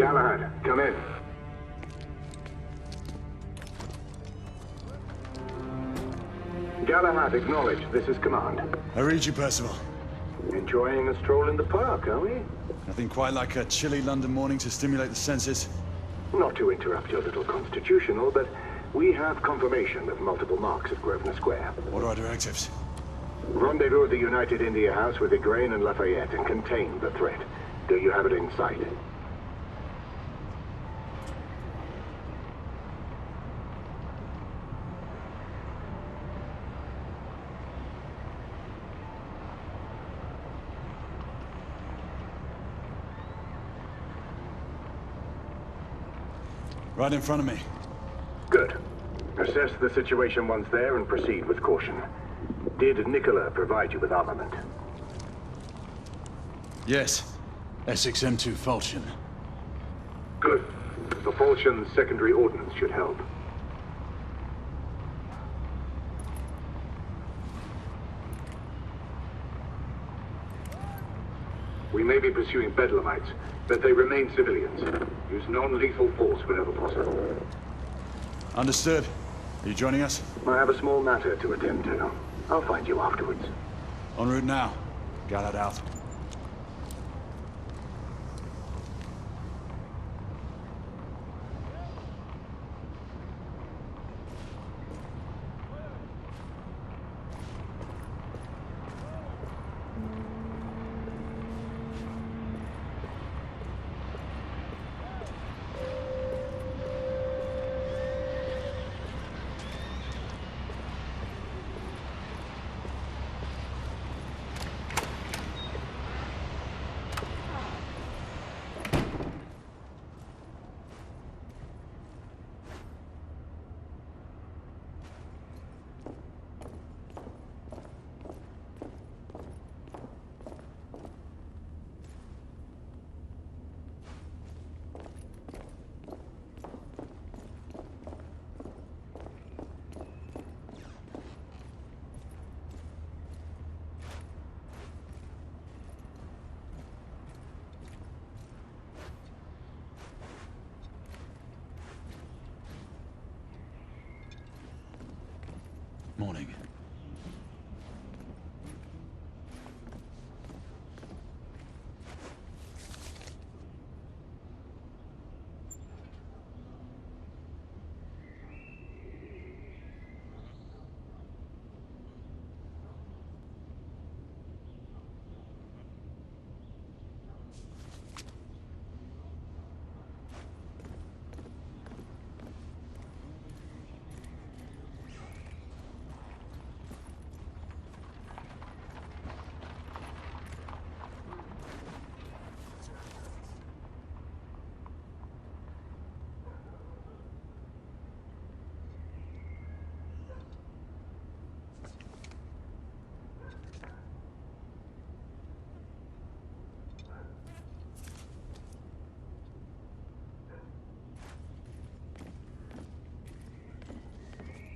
Galahad, come in. Galahad, acknowledge. This is command. I read you, Percival. Enjoying a stroll in the park, are we? Nothing quite like a chilly London morning to stimulate the senses. Not to interrupt your little constitutional, but we have confirmation of multiple marks at Grosvenor Square. What are our directives? Rendezvous at the United India House with Igraine and Lafayette and contain the threat. Do you have it in sight? Right in front of me. Good. Assess the situation once there and proceed with caution. Did Nicola provide you with armament? Yes. Essex M2 Falchion. Good. The Falchion's secondary ordnance should help. We may be pursuing Bedlamites, but they remain civilians. Use non-lethal force whenever possible. Understood. Are you joining us? I have a small matter to attend to. I'll find you afterwards. En route now. Galahad out. Morning.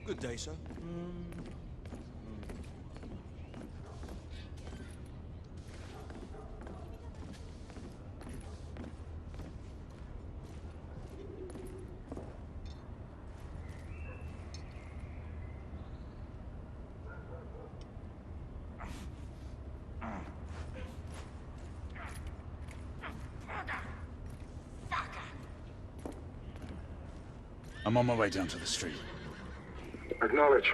Good day, sir. I'm on my way down to the street. Acknowledge.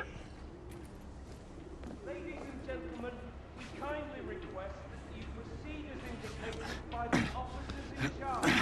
Ladies and gentlemen, we kindly request that you proceed as indicated by the officers in charge.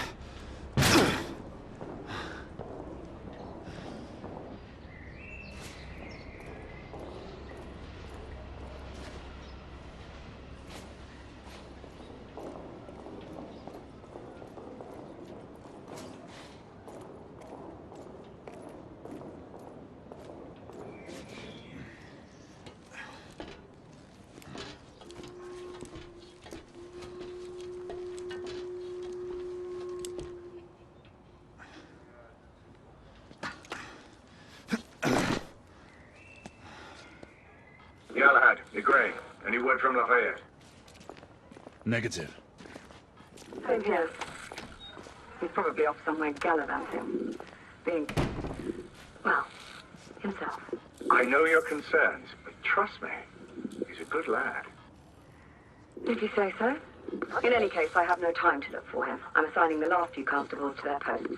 Galahad, Igraine, any word from Lafayette? Negative. Same here. He's probably off somewhere gallivanting. Being, well, himself. I know your concerns, but trust me, he's a good lad. Did you say so? In any case, I have no time to look for him. I'm assigning the last few constables to their posts.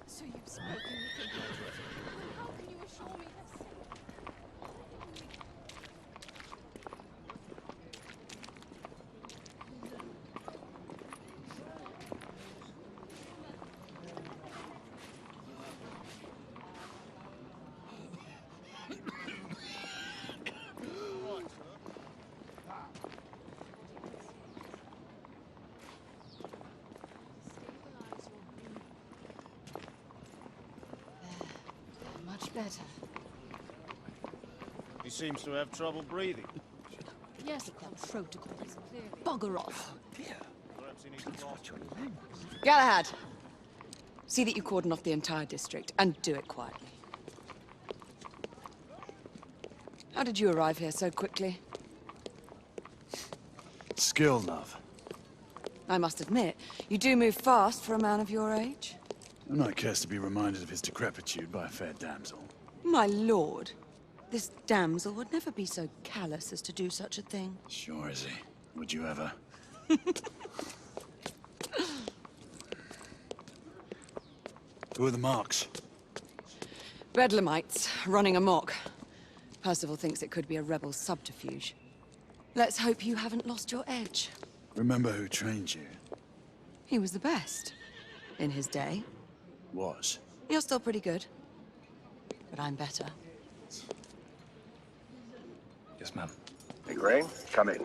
So you've spoken with him. How can you assure me this? Much better. He seems to have trouble breathing. Yes, of course. Protocols. Bugger off. Perhaps he needs to lost. Galahad! See that you cordon off the entire district, and do it quietly. How did you arrive here so quickly? Skill, love. I must admit, you do move fast for a man of your age. I'm not cares to be reminded of his decrepitude by a fair damsel. My lord, this damsel would never be so callous as to do such a thing. Sure is he. Would you ever? Who are the marks? Bedlamites, running amok. Percival thinks it could be a rebel subterfuge. Let's hope you haven't lost your edge. Remember who trained you? He was the best. In his day. Was. You're still pretty good. But I'm better. Yes, ma'am. Hey, Gray, come in.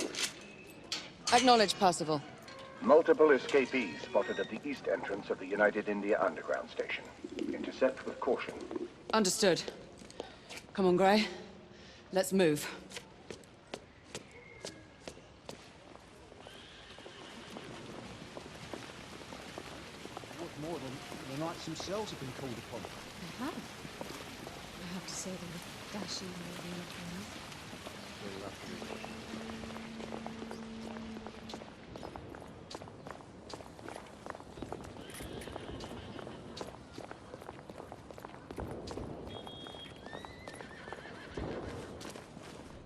Acknowledge, Percival. Multiple escapees spotted at the east entrance of the United India Underground Station. Intercept with caution. Understood. Come on, Gray. Let's move. What more than the knights themselves have been called upon? I have. I have to say they were dashing and attorneys.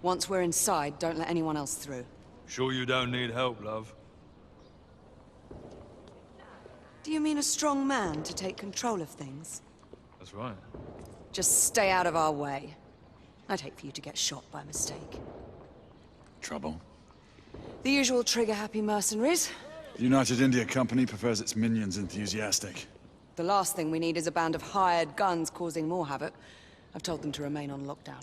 Once we're inside, don't let anyone else through. Sure you don't need help, love? Do you mean a strong man to take control of things? That's right. Just stay out of our way. I'd hate for you to get shot by mistake. Trouble? The usual trigger-happy mercenaries. The United India Company prefers its minions enthusiastic. The last thing we need is a band of hired guns causing more havoc. I've told them to remain on lockdown.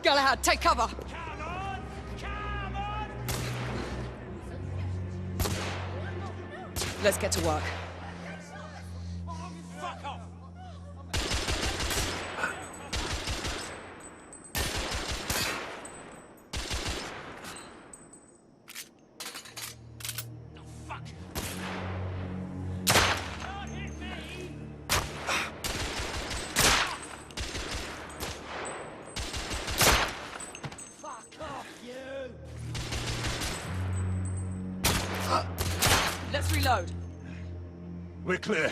Galahad, take cover! Come on! Come on! Let's get to work. Fuck off! Can't hit me! Fuck off, you! Let's reload. We're clear.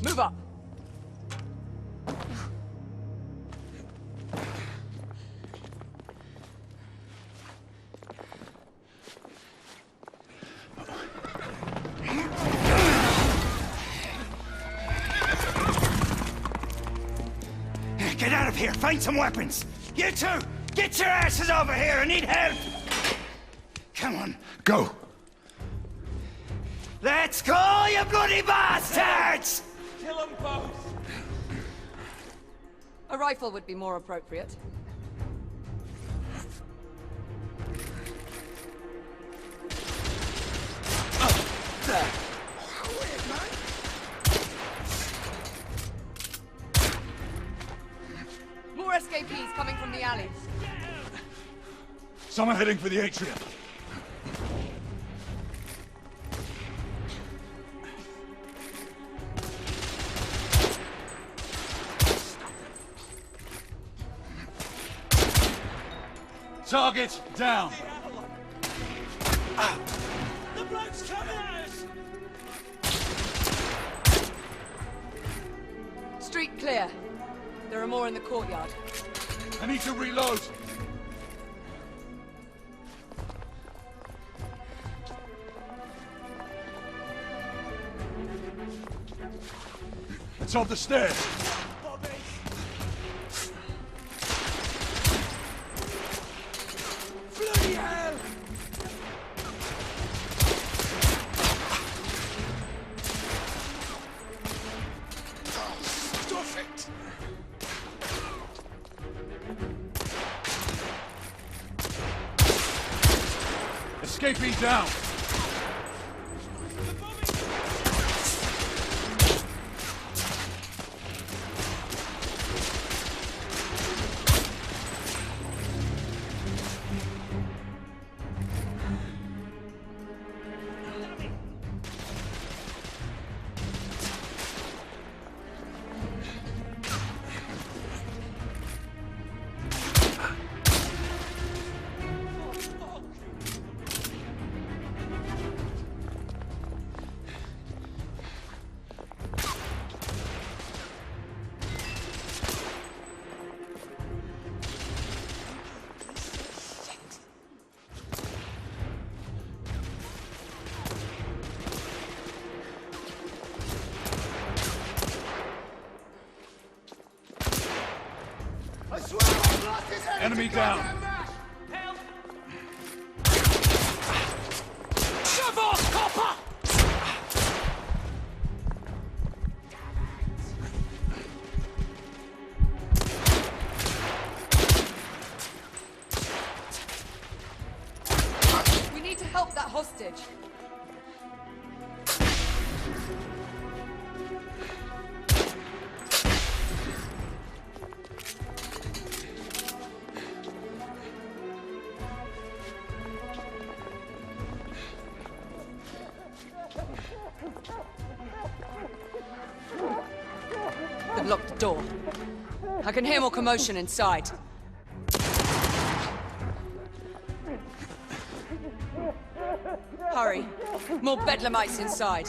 Move up. Get out of here! Find some weapons! You two! Get your asses over here! I need help! Come on. Go! Let's go, you bloody bastards! Kill them both! A rifle would be more appropriate. More escapees coming from the alleys. Someone heading for the atrium. Target down. The bloke's coming at us! Street clear. There are more in the courtyard. I need to reload. It's on the stairs. Bobby! Bloody hell! Stuff it. Escapee down. Enemy down. Help! Shove off, copper! We need to help that hostage. They've locked the door. I can hear more commotion inside. Hurry. More bedlamites inside.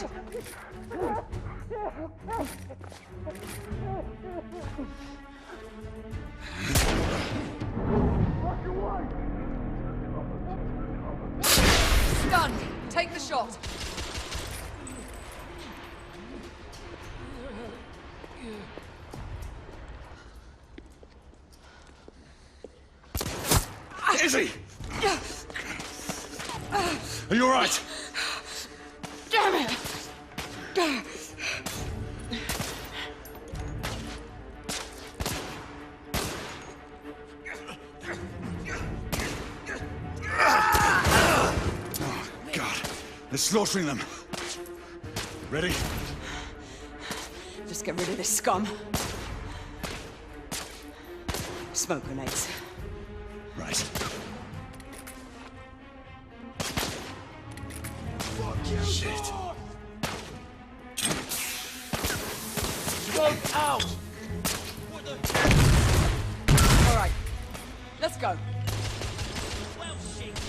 Stunned. Take the shot. Izzy! Are you all right? Damn it! They're slaughtering them. Ready? Just get rid of this scum. Smoke grenades. Right. Shit. Smoke out! All right, let's go. Well, shit.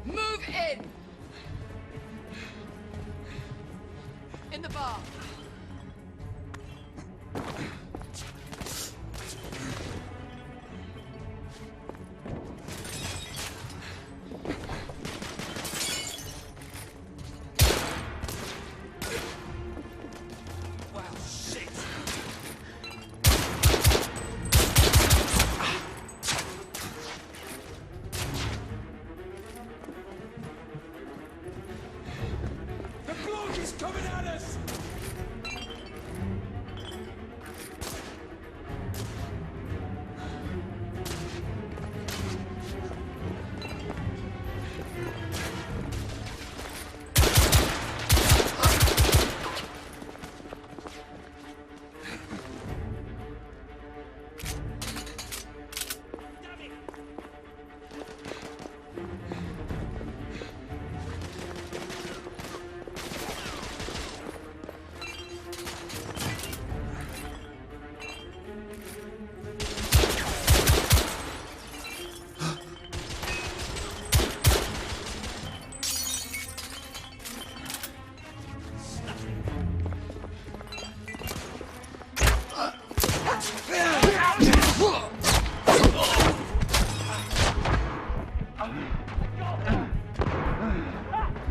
Move in! In the bar. Well, shit. The cloak is coming at us!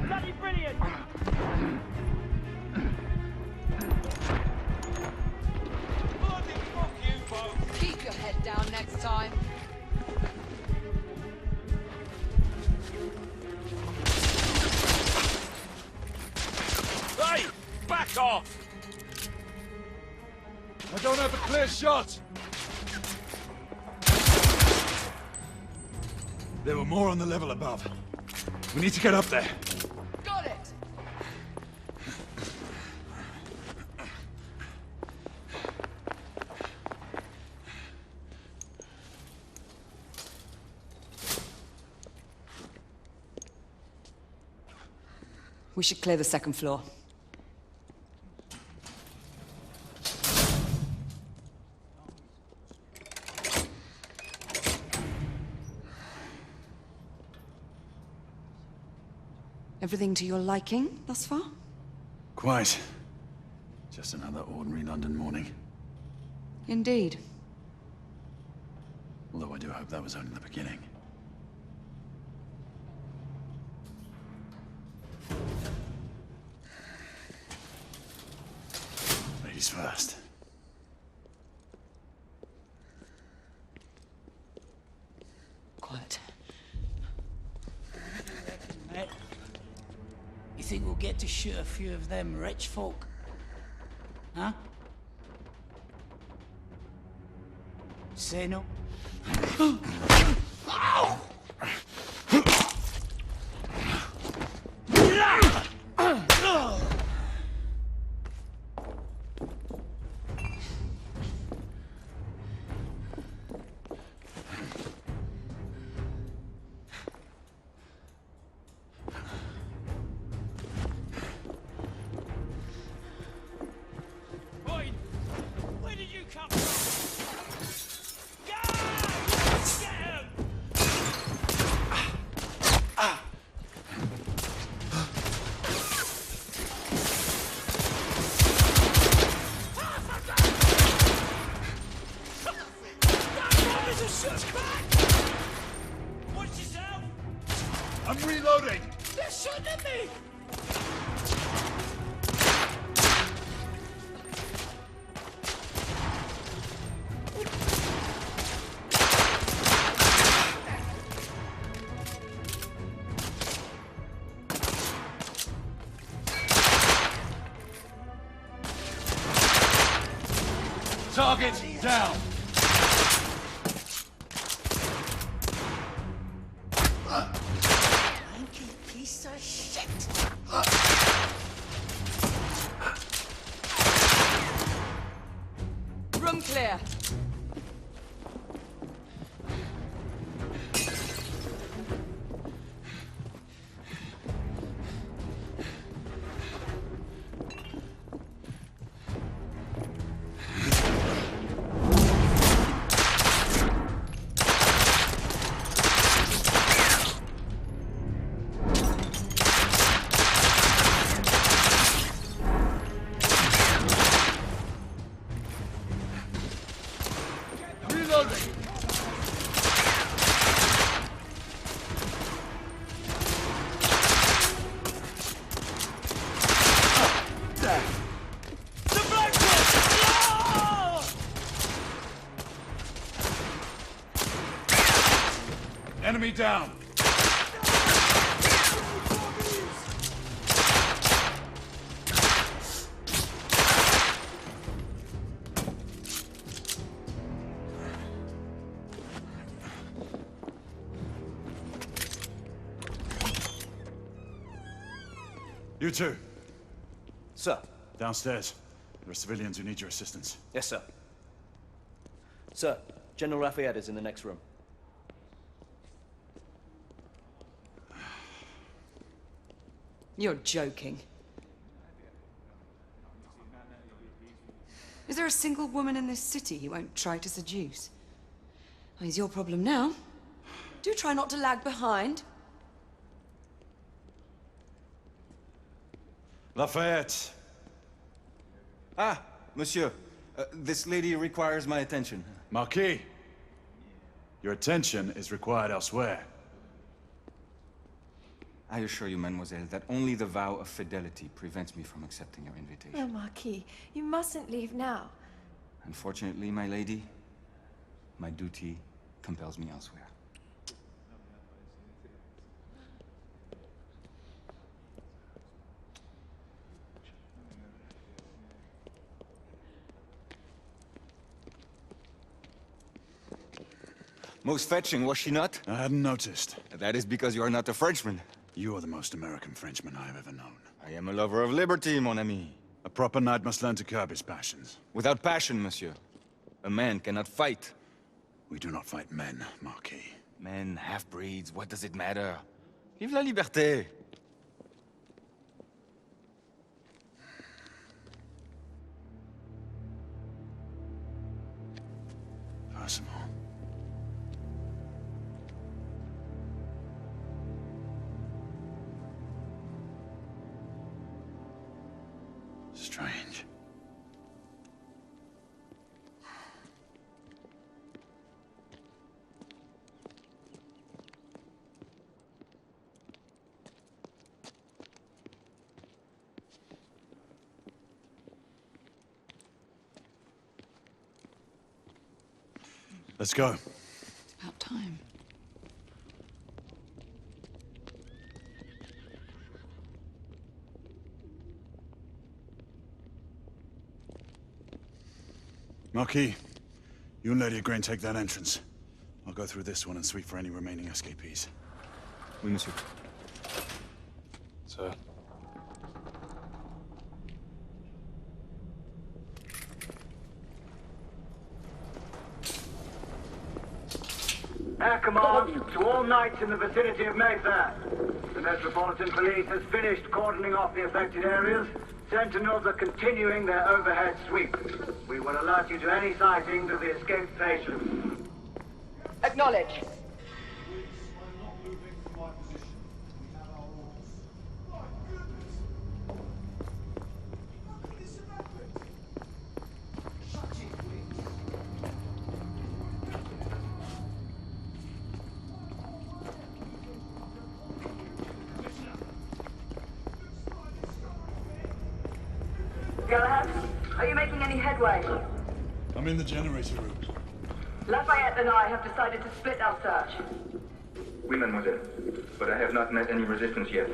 Bloody brilliant! Bloody fuck you both! Keep your head down next time. Hey! Back off! I don't have a clear shot! There were more on the level above. We need to get up there. Got it! We should clear the second floor. Everything to your liking thus far? Quite. Just another ordinary London morning. Indeed. Although I do hope that was only the beginning. Ladies first. Quiet. Mate, you think we'll get to shoot a few of them rich folk? Huh? Say no? Boyd! Where did you come from? Guys! Get him! Watch yourself! I'm reloading! They're shooting at me! Target down. Piece of shit! Room clear. Enemy down. You two, Sir. downstairs. There are civilians who need your assistance. Yes, sir. Sir, General Lafayette is in the next room. You're joking. Is there a single woman in this city he won't try to seduce? Well, he's your problem now. Do try not to lag behind. Lafayette. Ah, monsieur. This lady requires my attention. Marquis. Your attention is required elsewhere. I assure you, mademoiselle, that only the vow of fidelity prevents me from accepting your invitation. Oh, Marquis, you mustn't leave now. Unfortunately, my lady, my duty compels me elsewhere. Most fetching, was she not? I hadn't noticed. That is because you are not a Frenchman. You are the most American Frenchman I have ever known. I am a lover of liberty, mon ami. A proper knight must learn to curb his passions. Without passion, monsieur, a man cannot fight. We do not fight men, Marquis. Men, half-breeds, what does it matter? Vive la liberté! Percival. Strange. Let's go. It's about time. Marquis, you and Lady Grain take that entrance. I'll go through this one and sweep for any remaining escapees. Oui, monsieur. Sir. Air command to all knights in the vicinity of Mayfair. The Metropolitan Police has finished cordoning off the affected areas. Sentinels are continuing their overhead sweep. We will alert you to any sightings of the escaped patients. Acknowledge. Go ahead. Are you making any headway? I'm in the generator room. Lafayette and I have decided to split our search. Oui, mademoiselle. But I have not met any resistance yet.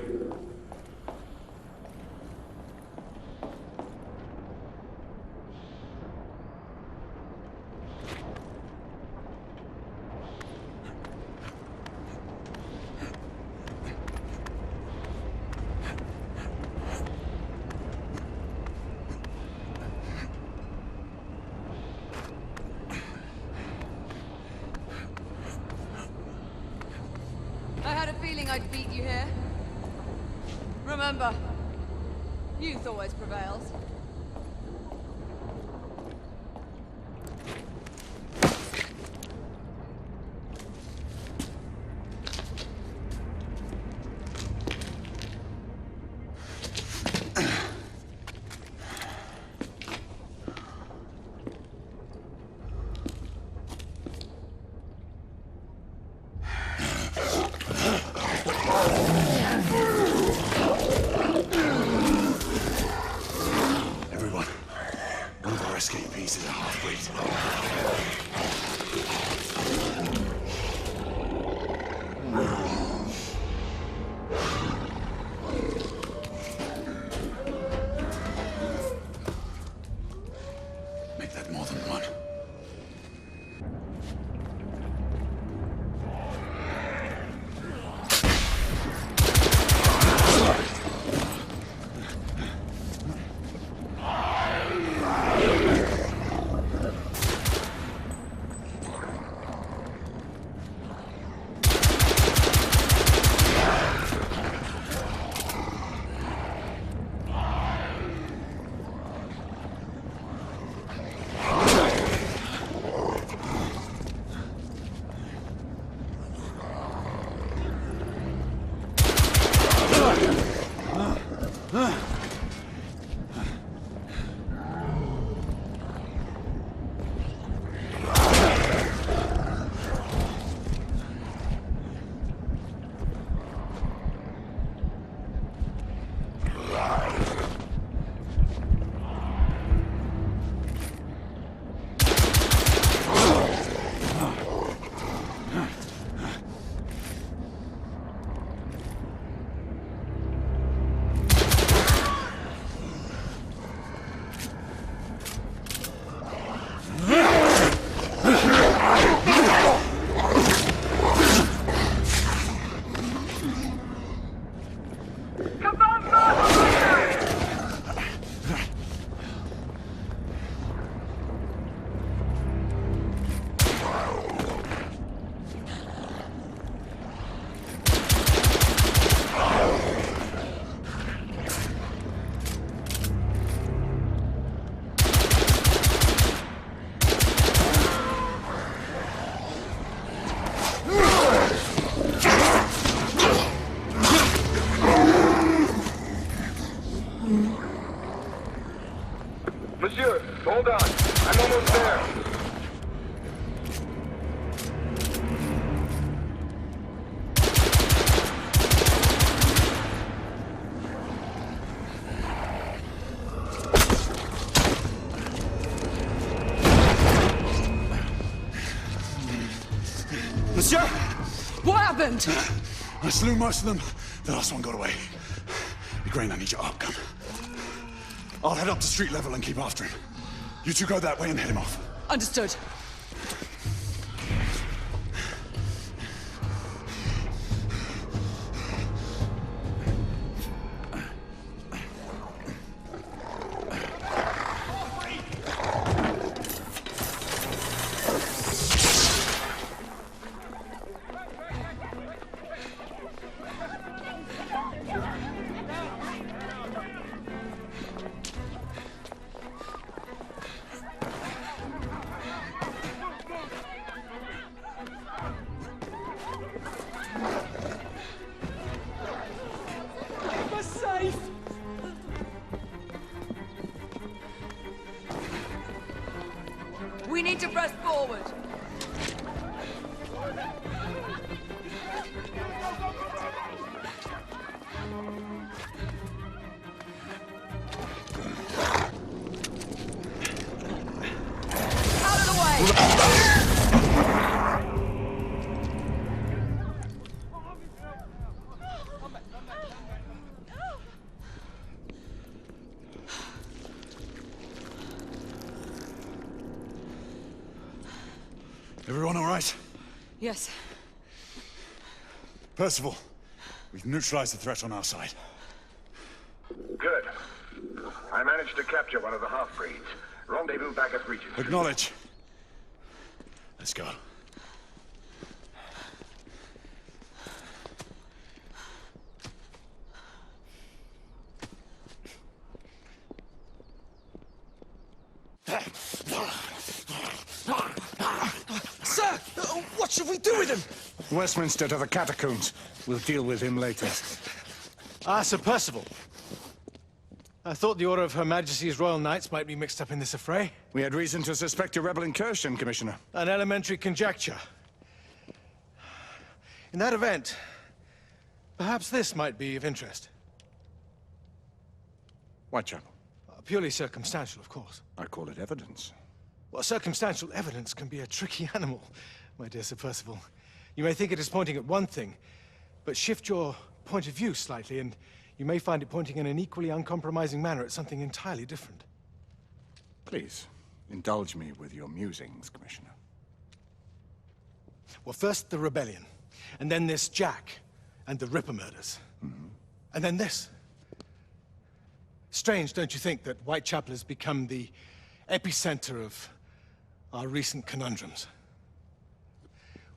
thinking I'd beat you here? Remember, youth always prevails. Monsieur, hold on. I'm almost there. Monsieur! What happened? I slew most of them. The last one got away. Igraine, I need your arc gun. I'll head up to street level and keep after him. You two go that way and head him off. Understood. We need to press forward. Out of the way! Everyone all right? Yes. Percival, we've neutralized the threat on our side. Good. I managed to capture one of the half-breeds. Rendezvous back at Regent. Acknowledge. Let's go. Sir! What should we do with him? Westminster to the catacombs. We'll deal with him later. Ah, Sir Percival. I thought the Order of Her Majesty's Royal Knights might be mixed up in this affray. We had reason to suspect a rebel incursion, Commissioner. An elementary conjecture. In that event, perhaps this might be of interest. Whitechapel. Purely circumstantial, of course. I call it evidence. Well, circumstantial evidence can be a tricky animal, my dear Sir Percival. You may think it is pointing at one thing, but shift your point of view slightly, and you may find it pointing in an equally uncompromising manner at something entirely different. Please, indulge me with your musings, Commissioner. Well, first the rebellion, and then this Jack, and the Ripper murders. And then this. Strange, don't you think, that Whitechapel has become the epicenter of our recent conundrums?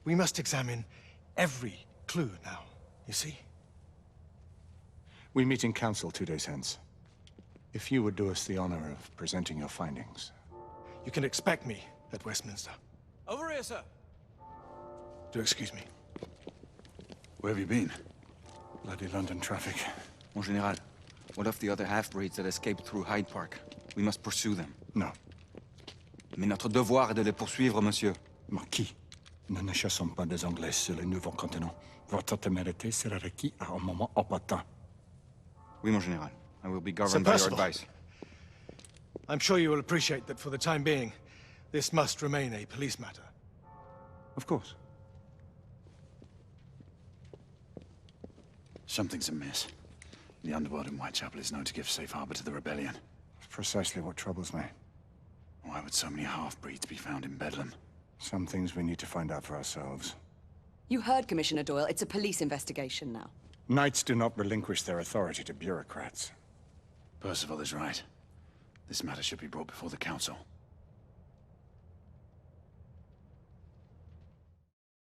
We must examine every clue now, you see? We meet in council 2 days hence. If you would do us the honor of presenting your findings. You can expect me at Westminster. Over here, sir. Do excuse me. Where have you been? Bloody London traffic. Mon Général, what of the other half-breeds that escaped through Hyde Park? We must pursue them. No. Mais notre devoir est de les poursuivre, monsieur. Marquis, nous ne chassons pas des Anglais sur le nouveau continent. Votre témérité sera requis à un moment opportun. Oui, mon Général. I will be governed by your advice. I'm sure you will appreciate that for the time being, this must remain a police matter. Of course. Something's amiss. The underworld in Whitechapel is known to give safe harbor to the rebellion. Precisely what troubles me. Why would so many half-breeds be found in Bedlam? Some things we need to find out for ourselves. You heard, Commissioner Doyle. It's a police investigation now. Knights do not relinquish their authority to bureaucrats. Percival is right. This matter should be brought before the council.